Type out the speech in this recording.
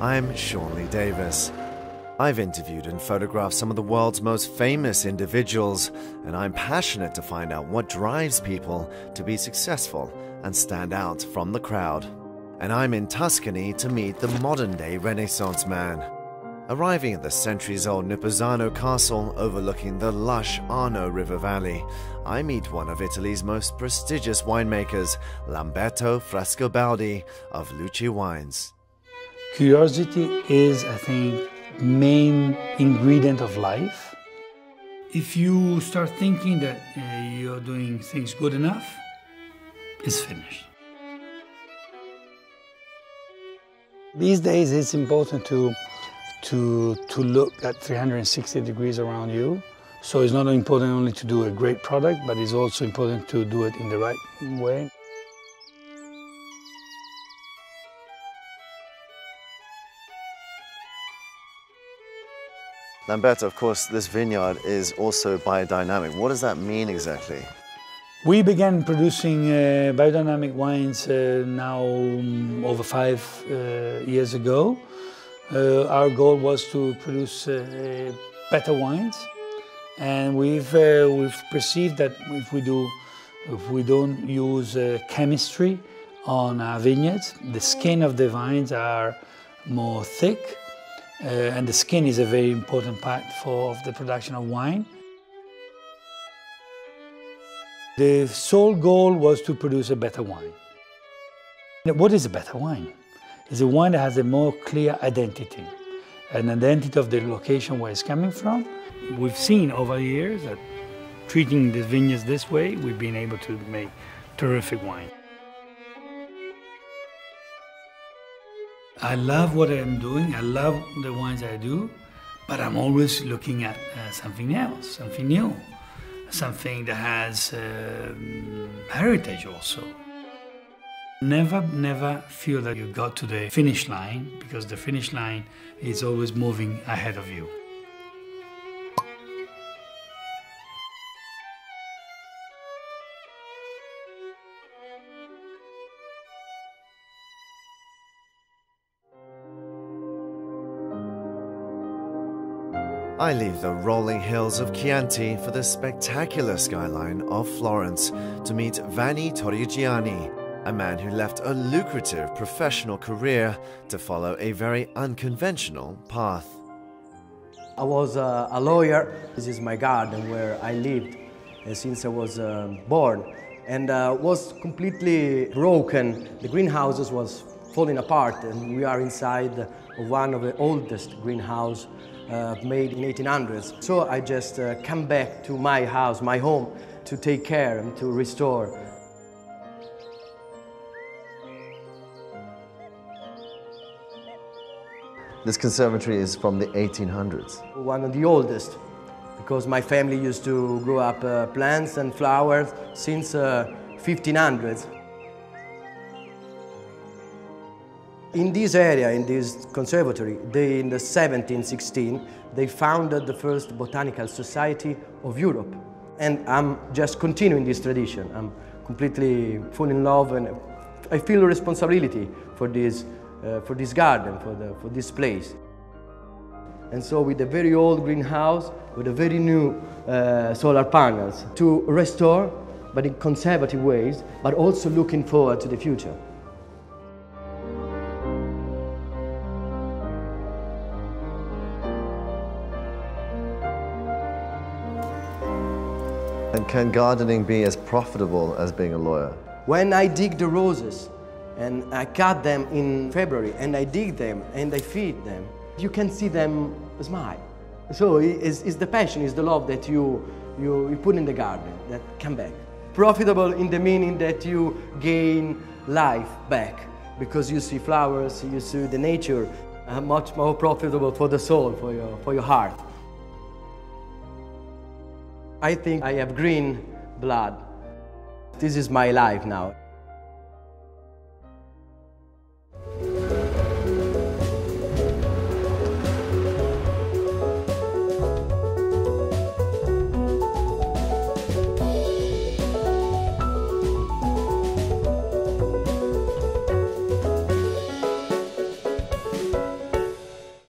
I'm Sean Lee-Davies. I've interviewed and photographed some of the world's most famous individuals, and I'm passionate to find out what drives people to be successful and stand out from the crowd. And I'm in Tuscany to meet the modern-day Renaissance man. Arriving at the centuries-old Niposano castle overlooking the lush Arno River Valley, I meet one of Italy's most prestigious winemakers, Lamberto Frescobaldi of Lucci Wines. Curiosity is, I think, main ingredient of life. If you start thinking that you're doing things good enough, it's finished. These days it's important to look at 360 degrees around you. So it's not important only to do a great product, but it's also important to do it in the right way. Lamberto, of course, this vineyard is also biodynamic. What does that mean exactly? We began producing biodynamic wines now over 5 years ago. Our goal was to produce better wines, and we've perceived that if we don't use chemistry on our vineyards, the skin of the vines are more thick, and the skin is a very important part of the production of wine. The sole goal was to produce a better wine. What is a better wine? It's a wine that has a more clear identity, an identity of the location where it's coming from. We've seen over the years that treating the vineyards this way, we've been able to make terrific wine. I love what I'm doing, I love the wines I do, but I'm always looking at something else, something new, something that has heritage also. Never feel that you got to the finish line, because the finish line is always moving ahead of you. I leave the rolling hills of Chianti for the spectacular skyline of Florence to meet Vanni Torrigiani, a man who left a lucrative professional career to follow a very unconventional path. I was a lawyer. This is my garden where I lived since I was born, and was completely broken. The greenhouses was falling apart, and we are inside of one of the oldest greenhouses made in 1800s. So I just come back to my house, my home, to take care and to restore. This conservatory is from the 1800s. One of the oldest, because my family used to grow up plants and flowers since 1500s. In this area, in this conservatory, in the 1716, they founded the first botanical society of Europe. And I'm just continuing this tradition. I'm completely full in love, and I feel a responsibility for this garden, for this place. And so with a very old greenhouse, with a very new solar panels, to restore, but in conservative ways, but also looking forward to the future. And can gardening be as profitable as being a lawyer? When I dig the roses, and I cut them in February, and I dig them, and I feed them, you can see them smile. So it's the passion, it's the love that you put in the garden that come back. Profitable in the meaning that you gain life back, because you see flowers, you see the nature, much more profitable for the soul, for your heart. I think I have green blood. This is my life now.